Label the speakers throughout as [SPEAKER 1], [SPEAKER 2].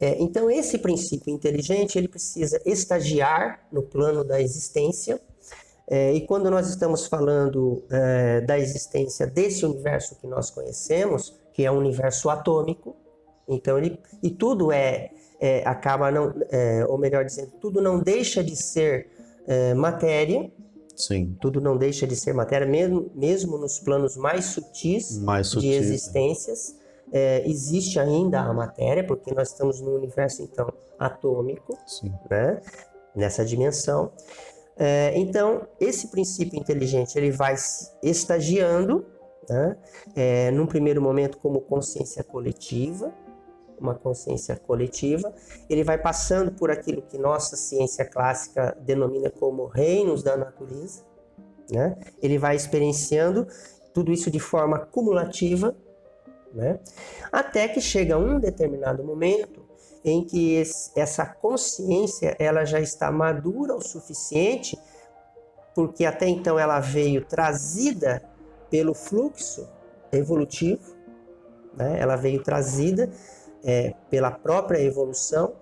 [SPEAKER 1] Então, esse princípio inteligente, ele precisa estagiar no plano da existência. E quando nós estamos falando da existência desse universo que nós conhecemos, que é um universo atômico, então e tudo acaba não, ou melhor dizendo, tudo não deixa de ser matéria.
[SPEAKER 2] Sim.
[SPEAKER 1] Tudo não deixa de ser matéria, mesmo nos planos mais sutis de existências. Existe ainda a matéria, porque nós estamos num universo, então, atômico, né? Nessa dimensão. Então, esse princípio inteligente, ele vai estagiando, né? Num primeiro momento como consciência coletiva, uma consciência coletiva, ele vai passando por aquilo que nossa ciência clássica denomina como reinos da natureza, né? Ele vai experienciando tudo isso de forma cumulativa, né? Até que chega um determinado momento em que essa consciência ela já está madura o suficiente, porque até então ela veio trazida pelo fluxo evolutivo, né? Ela veio trazida pela própria evolução.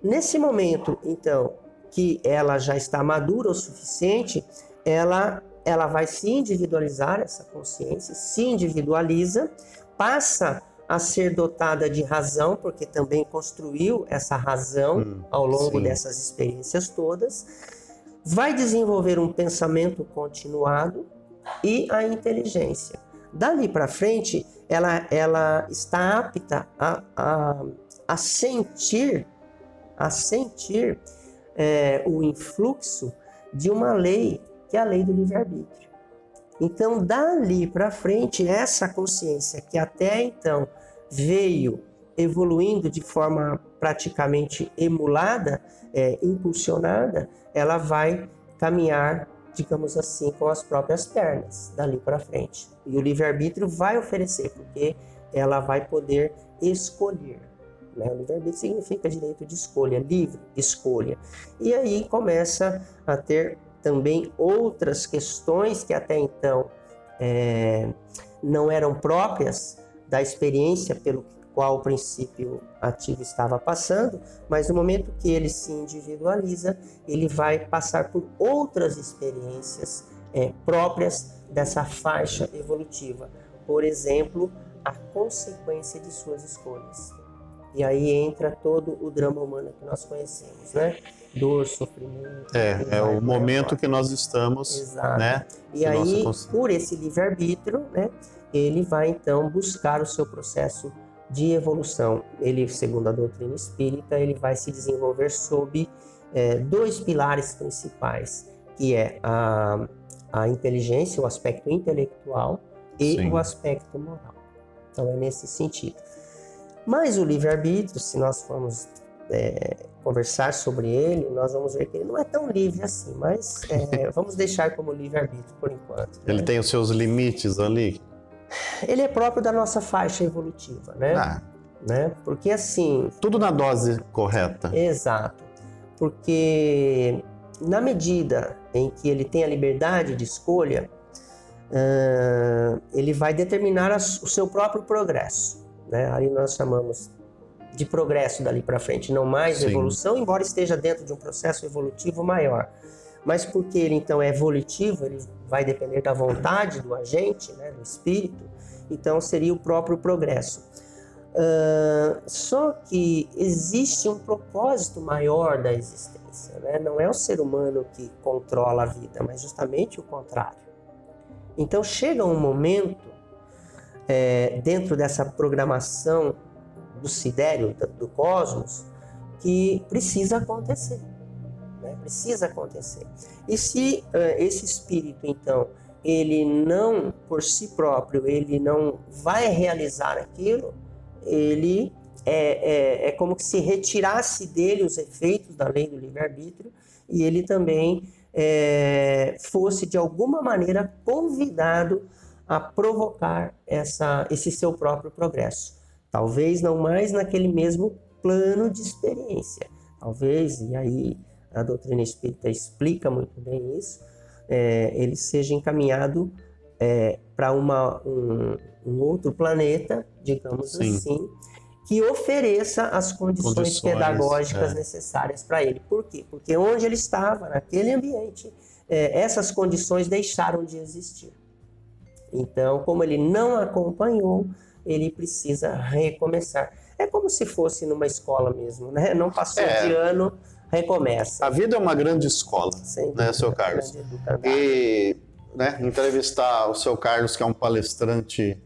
[SPEAKER 1] Nesse momento, então, que ela já está madura o suficiente, ela vai se individualizar, essa consciência se individualiza, passa a ser dotada de razão, porque também construiu essa razão ao longo dessas experiências todas, vai desenvolver um pensamento continuado e a inteligência. Dali para frente, ela está apta a sentir o influxo de uma lei, que é a lei do livre-arbítrio. Então, dali para frente, essa consciência que até então veio evoluindo de forma praticamente emulada, impulsionada, ela vai caminhar, digamos assim, com as próprias pernas, dali para frente. E o livre-arbítrio vai oferecer, porque ela vai poder escolher. Né? O livre-arbítrio significa direito de escolha, livre escolha. E aí começa a ter também outras questões que até então não eram próprias da experiência pelo qual o princípio ativo estava passando, mas no momento que ele se individualiza, ele vai passar por outras experiências próprias dessa faixa evolutiva. Por exemplo, a consequência de suas escolhas. E aí entra todo o drama humano que nós conhecemos, né? Dor, sofrimento.
[SPEAKER 2] É o momento que nós estamos.
[SPEAKER 1] Exato.
[SPEAKER 2] Né?
[SPEAKER 1] E aí, por esse livre-arbítrio, né? Ele vai então buscar o seu processo de evolução. Ele, segundo a doutrina espírita, ele vai se desenvolver sob dois pilares principais, que é a inteligência, o aspecto intelectual e o aspecto moral. Então é nesse sentido. Mas o livre-arbítrio, se nós formos conversar sobre ele, nós vamos ver que ele não é tão livre assim, mas vamos deixar como livre-arbítrio por enquanto.
[SPEAKER 2] Ele tem os seus limites ali?
[SPEAKER 1] Ele é próprio da nossa faixa evolutiva, né? Né? Porque assim...
[SPEAKER 2] Tudo na dose correta.
[SPEAKER 1] Exato. Porque na medida em que ele tem a liberdade de escolha, ele vai determinar o seu próprio progresso. Né? Ali nós chamamos de progresso dali para frente, não mais evolução, embora esteja dentro de um processo evolutivo maior. Mas porque ele então é evolutivo, ele vai depender da vontade do agente, né, do espírito, então seria o próprio progresso. Só que existe um propósito maior da existência, né? Não é o ser humano que controla a vida, mas justamente o contrário. Então chega um momento, dentro dessa programação do sidéreo, do cosmos, que precisa acontecer. Precisa acontecer. E se esse espírito, então, ele não, por si próprio, ele não vai realizar aquilo, ele é como que se retirasse dele os efeitos da lei do livre-arbítrio e ele também fosse, de alguma maneira, convidado a provocar esse seu próprio progresso. Talvez não mais naquele mesmo plano de experiência. Talvez, e aí a doutrina espírita explica muito bem isso, ele seja encaminhado para um outro planeta, digamos assim, que ofereça as condições pedagógicas necessárias para ele. Por quê? Porque onde ele estava, naquele ambiente, essas condições deixaram de existir. Então, como ele não acompanhou, ele precisa recomeçar. É como se fosse numa escola mesmo, né? Não passou de ano, recomeça.
[SPEAKER 2] A vida é uma grande escola, né, seu Carlos? E entrevistar o seu Carlos, que é um palestrante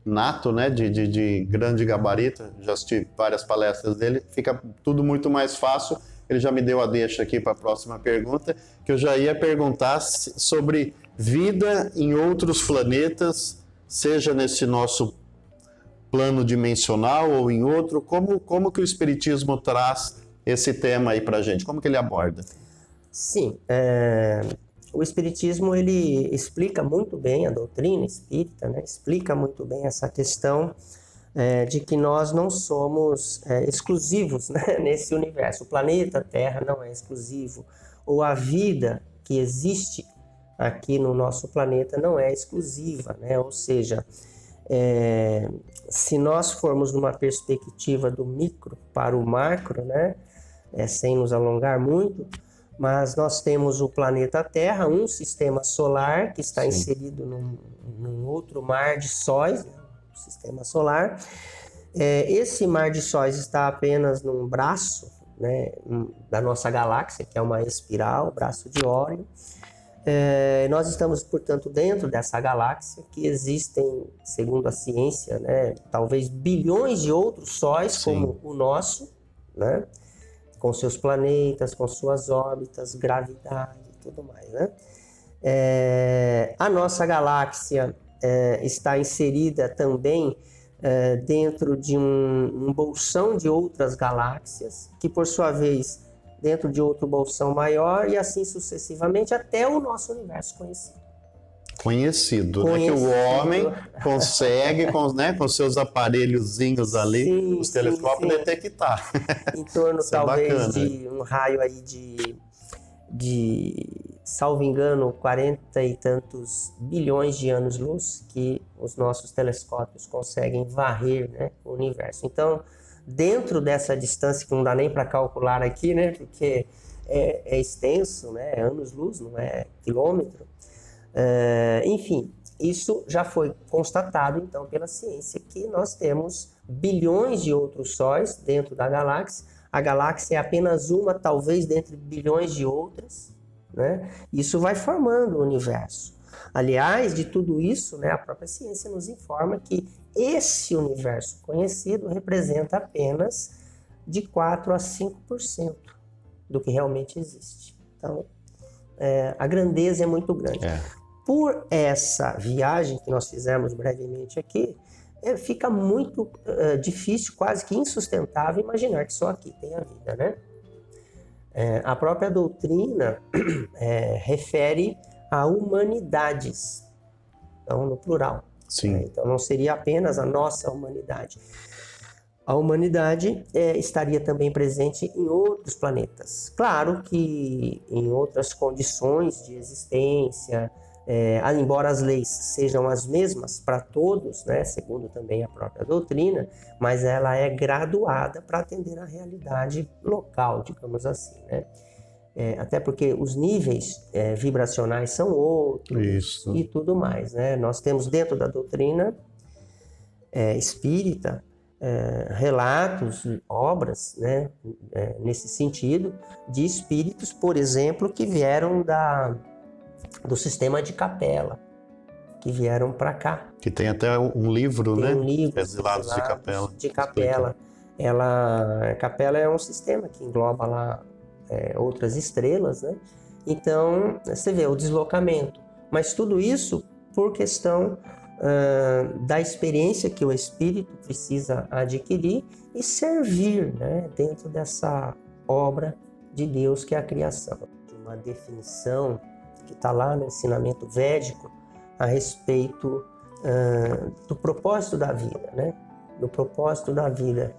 [SPEAKER 2] nato, né, de grande gabarito, já assisti várias palestras dele, fica tudo muito mais fácil. Ele já me deu a deixa aqui para a próxima pergunta, que eu já ia perguntar sobre vida em outros planetas, seja nesse nosso plano dimensional ou em outro. Como que o Espiritismo traz esse tema aí para a gente? Como que ele aborda?
[SPEAKER 1] Sim, o Espiritismo ele explica muito bem, a doutrina espírita, né, explica muito bem essa questão de que nós não somos exclusivos, né, nesse universo. O planeta Terra não é exclusivo, ou a vida que existe aqui no nosso planeta não é exclusiva, né? Ou seja, se nós formos numa perspectiva do micro para o macro, né, sem nos alongar muito, mas nós temos o planeta Terra, um sistema solar que está inserido num outro mar de sóis, sistema solar. Esse mar de sóis está apenas num braço, né, da nossa galáxia, que é uma espiral, o braço de Órion. Nós estamos, portanto, dentro dessa galáxia, que existem, segundo a ciência, né, talvez bilhões de outros sóis como o nosso, né, com seus planetas, com suas órbitas, gravidade e tudo mais, né? A nossa galáxia está inserida também dentro de um bolsão de outras galáxias, que por sua vez dentro de outro bolsão maior, e assim sucessivamente até o nosso universo conhecido.
[SPEAKER 2] Né? Que o homem consegue, com seus aparelhozinhos ali, os telescópios, detectar.
[SPEAKER 1] Em torno talvez de um raio aí de, salvo engano, 40 e tantos bilhões de anos-luz que os nossos telescópios conseguem varrer, né, o universo. Então, dentro dessa distância, que não dá nem para calcular aqui, né, porque é extenso, né, anos-luz, não é quilômetro. Enfim, isso já foi constatado, então, pela ciência, que nós temos bilhões de outros sóis dentro da galáxia. A galáxia é apenas uma, talvez, dentre bilhões de outras, né? Isso vai formando o universo. Aliás, de tudo isso, né, a própria ciência nos informa que esse universo conhecido representa apenas de 4 a 5% do que realmente existe. Então, a grandeza é muito grande. Por essa viagem que nós fizemos brevemente aqui, fica muito difícil, quase que insustentável, imaginar que só aqui tem a vida, né? A própria doutrina refere a humanidades, então no plural. Então não seria apenas a nossa humanidade. A humanidade estaria também presente em outros planetas. Claro que em outras condições de existência, embora as leis sejam as mesmas para todos, né, segundo também a própria doutrina, mas ela é graduada para atender à realidade local, digamos assim, né? Até porque os níveis vibracionais são outros e tudo mais, né? Nós temos dentro da doutrina espírita relatos, obras, né, nesse sentido, de espíritos, por exemplo, que vieram do sistema de Capela, que vieram para cá.
[SPEAKER 2] Que tem até um livro, né?
[SPEAKER 1] Um livro,
[SPEAKER 2] Exilados de Capela.
[SPEAKER 1] Capela é um sistema que engloba lá outras estrelas, né? Então, você vê o deslocamento. Mas tudo isso por questão da experiência que o espírito precisa adquirir e servir, né, dentro dessa obra de Deus que é a criação. De uma definição que está lá no ensinamento védico a respeito do propósito da vida, né? Do propósito da vida.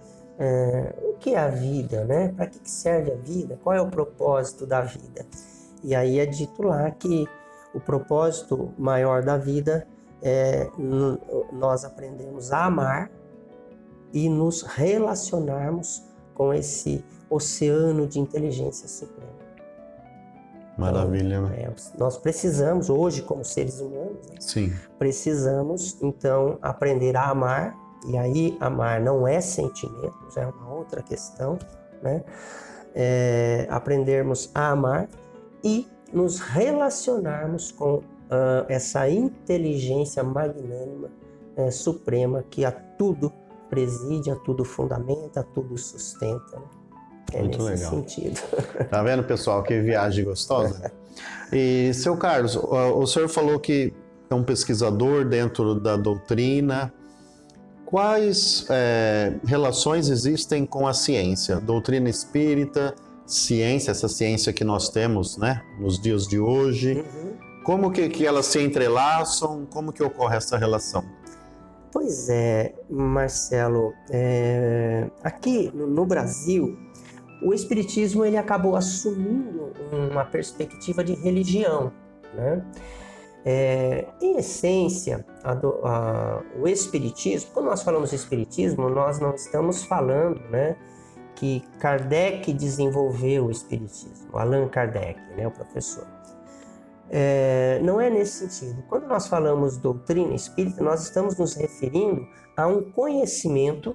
[SPEAKER 1] O que é a vida, né? Para que serve a vida? Qual é o propósito da vida? E aí é dito lá que o propósito maior da vida nós aprendemos a amar e nos relacionarmos com esse oceano de inteligência suprema.
[SPEAKER 2] Maravilha,
[SPEAKER 1] então,
[SPEAKER 2] né?
[SPEAKER 1] Nós precisamos, hoje, como seres humanos, né?
[SPEAKER 2] Sim.
[SPEAKER 1] Precisamos, então, aprender a amar, e aí amar não é sentimentos, é uma outra questão, né? Aprendermos a amar e nos relacionarmos com essa inteligência magnânima, suprema, que a tudo preside, a tudo fundamenta, a tudo sustenta, né?
[SPEAKER 2] Muito
[SPEAKER 1] nesse
[SPEAKER 2] legal.
[SPEAKER 1] sentido.
[SPEAKER 2] Tá vendo, pessoal? Que viagem gostosa. E, seu Carlos, o senhor falou que é um pesquisador dentro da doutrina. Quais relações existem com a ciência? Doutrina espírita, ciência, essa ciência que nós temos, né, nos dias de hoje. Uhum. Como que elas se entrelaçam? Como que ocorre essa relação?
[SPEAKER 1] Pois é, Marcelo, aqui no Brasil, o Espiritismo ele acabou assumindo uma perspectiva de religião, né? Em essência, o Espiritismo, quando nós falamos Espiritismo, nós não estamos falando, né, que Kardec desenvolveu o Espiritismo, Allan Kardec, né, o professor. Não é nesse sentido. Quando nós falamos doutrina espírita, nós estamos nos referindo a um conhecimento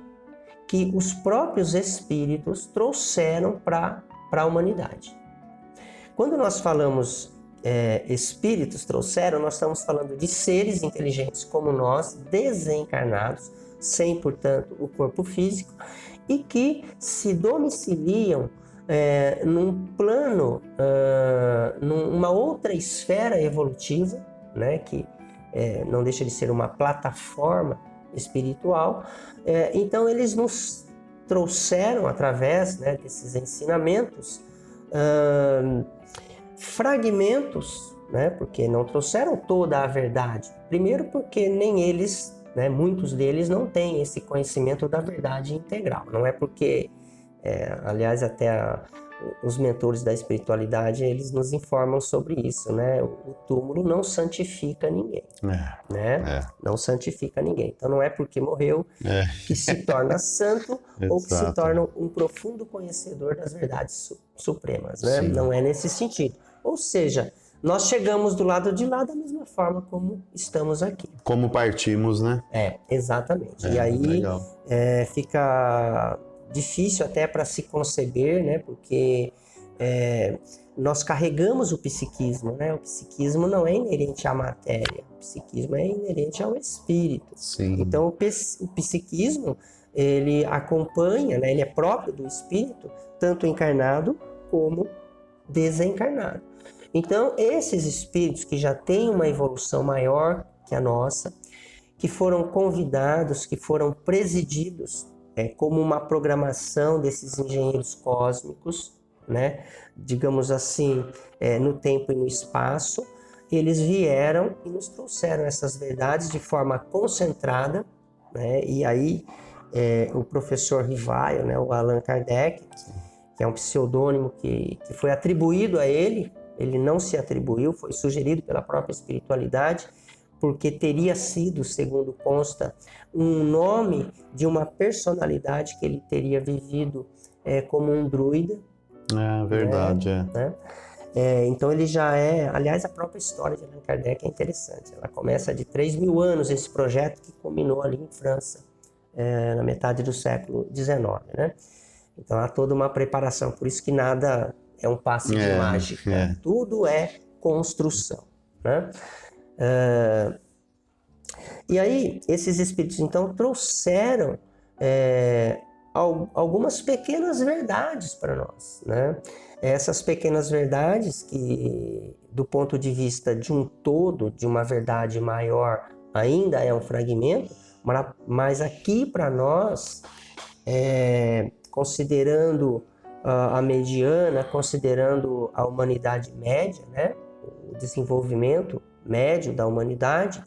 [SPEAKER 1] que os próprios espíritos trouxeram para a humanidade. Quando nós falamos espíritos trouxeram, nós estamos falando de seres inteligentes como nós, desencarnados, sem, portanto, o corpo físico, e que se domiciliam num plano, numa outra esfera evolutiva, né, que não deixa de ser uma plataforma espiritual. Então eles nos trouxeram, através, né, desses ensinamentos, fragmentos, né, porque não trouxeram toda a verdade. Primeiro porque nem eles, né, muitos deles não têm esse conhecimento da verdade integral. Não é porque, aliás, até os mentores da espiritualidade, eles nos informam sobre isso, né? O túmulo não santifica ninguém, né? Não santifica ninguém. Então não é porque morreu que se torna santo ou que se torna um profundo conhecedor das verdades supremas, né? Sim. Não é nesse sentido. Ou seja, nós chegamos do lado de lá da mesma forma como estamos aqui.
[SPEAKER 2] Como partimos, né?
[SPEAKER 1] Exatamente. E aí fica difícil até para se conceber, né? Porque nós carregamos o psiquismo, né? O psiquismo não é inerente à matéria, o psiquismo é inerente ao espírito.
[SPEAKER 2] Sim.
[SPEAKER 1] Então o psiquismo, ele acompanha, né? Ele é próprio do espírito, tanto encarnado como desencarnado. Então esses espíritos que já têm uma evolução maior que a nossa, que foram convidados, que foram presididos como uma programação desses engenheiros cósmicos, né? Digamos assim, no tempo e no espaço, eles vieram e nos trouxeram essas verdades de forma concentrada, né? E aí o professor Rivaio, né? O Allan Kardec, que é um pseudônimo que foi atribuído a ele não se atribuiu, foi sugerido pela própria espiritualidade, porque teria sido, segundo consta, um nome de uma personalidade que ele teria vivido como um druida.
[SPEAKER 2] Verdade,
[SPEAKER 1] né? Então ele já aliás, a própria história de Allan Kardec é interessante. Ela começa de 3.000 anos, esse projeto que culminou ali em França, na metade do século XIX, né? Então há toda uma preparação, por isso que nada é um passe de mágica, tudo é construção, né? E aí, esses espíritos, então, trouxeram algumas pequenas verdades para nós, né? Essas pequenas verdades que, do ponto de vista de um todo, de uma verdade maior, ainda é um fragmento, mas aqui para nós, considerando a mediana, considerando a humanidade média, né? O desenvolvimento médio da humanidade,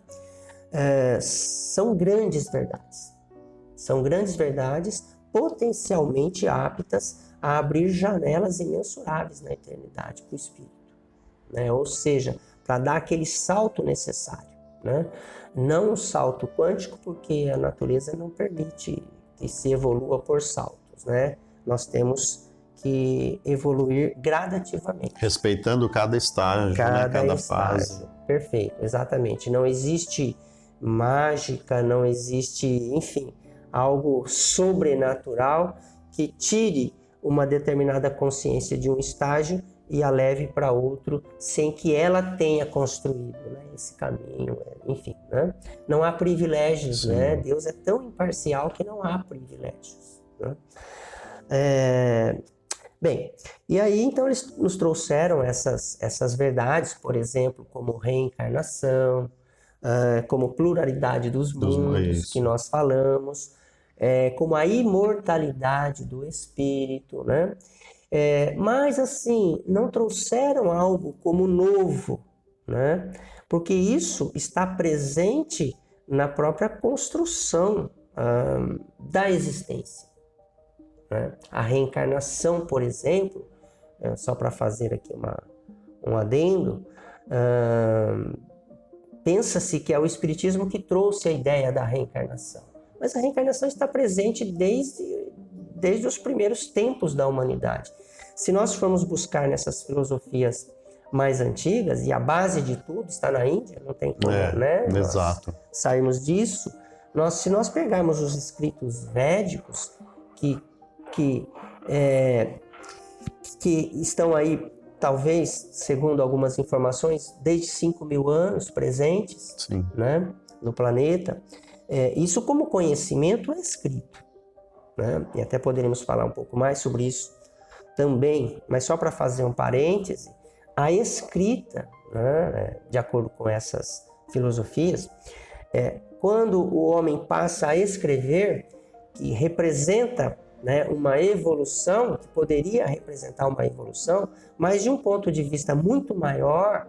[SPEAKER 1] são grandes verdades. São grandes verdades potencialmente aptas a abrir janelas imensuráveis na eternidade para o espírito, né? Ou seja, para dar aquele salto necessário, né? Não um salto quântico, porque a natureza não permite que se evolua por saltos, né? Nós temos que evoluir gradativamente.
[SPEAKER 2] Respeitando cada estágio, cada fase.
[SPEAKER 1] Perfeito, exatamente. Não existe mágica, não existe, enfim, algo sobrenatural que tire uma determinada consciência de um estágio e a leve para outro sem que ela tenha construído, né, esse caminho, enfim, né? Não há privilégios, né? Deus é tão imparcial que não há privilégios, né? Bem, e aí então eles nos trouxeram essas verdades, por exemplo, como reencarnação, como pluralidade dos mundos que nós falamos, como a imortalidade do espírito, né? Mas assim, não trouxeram algo como novo, né? Porque isso está presente na própria construção da existência. Né? A reencarnação, por exemplo, só para fazer aqui um adendo, pensa-se que é o Espiritismo que trouxe a ideia da reencarnação. Mas a reencarnação está presente desde os primeiros tempos da humanidade. Se nós formos buscar nessas filosofias mais antigas, e a base de tudo está na Índia, não tem como, né?
[SPEAKER 2] Exato.
[SPEAKER 1] Sairmos disso. Se nós pegarmos os escritos védicos, que estão aí, talvez, segundo algumas informações, desde 5.000 anos presentes, né, no planeta, isso como conhecimento é escrito, né? E até poderíamos falar um pouco mais sobre isso também, mas só para fazer um parêntese, a escrita, né, de acordo com essas filosofias, quando o homem passa a escrever, que representa, né, uma evolução, que poderia representar uma evolução, mas de um ponto de vista muito maior,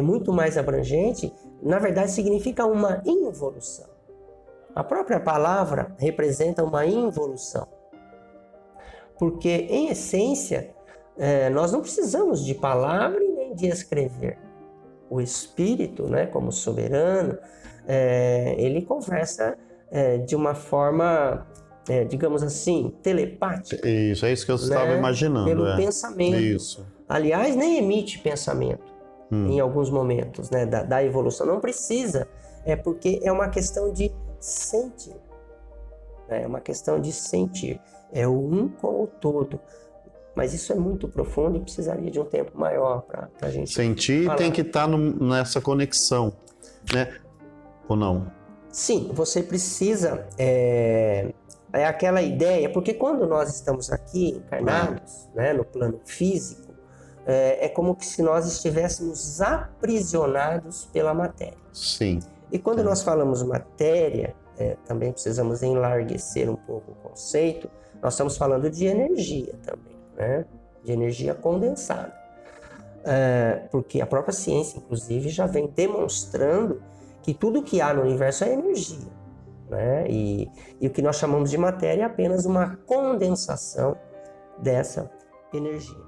[SPEAKER 1] muito mais abrangente, na verdade significa uma involução. A própria palavra representa uma involução. Porque, em essência, nós não precisamos de palavra e nem de escrever. O Espírito, né, como soberano, ele conversa de uma forma, digamos assim, telepática.
[SPEAKER 2] Isso, é isso que eu estava imaginando.
[SPEAKER 1] Pelo pensamento.
[SPEAKER 2] Isso.
[SPEAKER 1] Aliás, nem emite pensamento em alguns momentos, né, da evolução. Não precisa, porque é uma questão de sentir. É uma questão de sentir. É o um com o todo. Mas isso é muito profundo e precisaria de um tempo maior para a gente
[SPEAKER 2] sentir falar. Tem que estar nessa conexão, né? Ou não?
[SPEAKER 1] Sim, você precisa... É aquela ideia, porque quando nós estamos aqui encarnados, né, no plano físico, é como se nós estivéssemos aprisionados pela matéria.
[SPEAKER 2] Sim.
[SPEAKER 1] E quando nós falamos matéria, também precisamos enlarguecer um pouco o conceito, nós estamos falando de energia também, né? De energia condensada. Porque a própria ciência, inclusive, já vem demonstrando que tudo que há no universo é energia, né? E o que nós chamamos de matéria é apenas uma condensação dessa energia.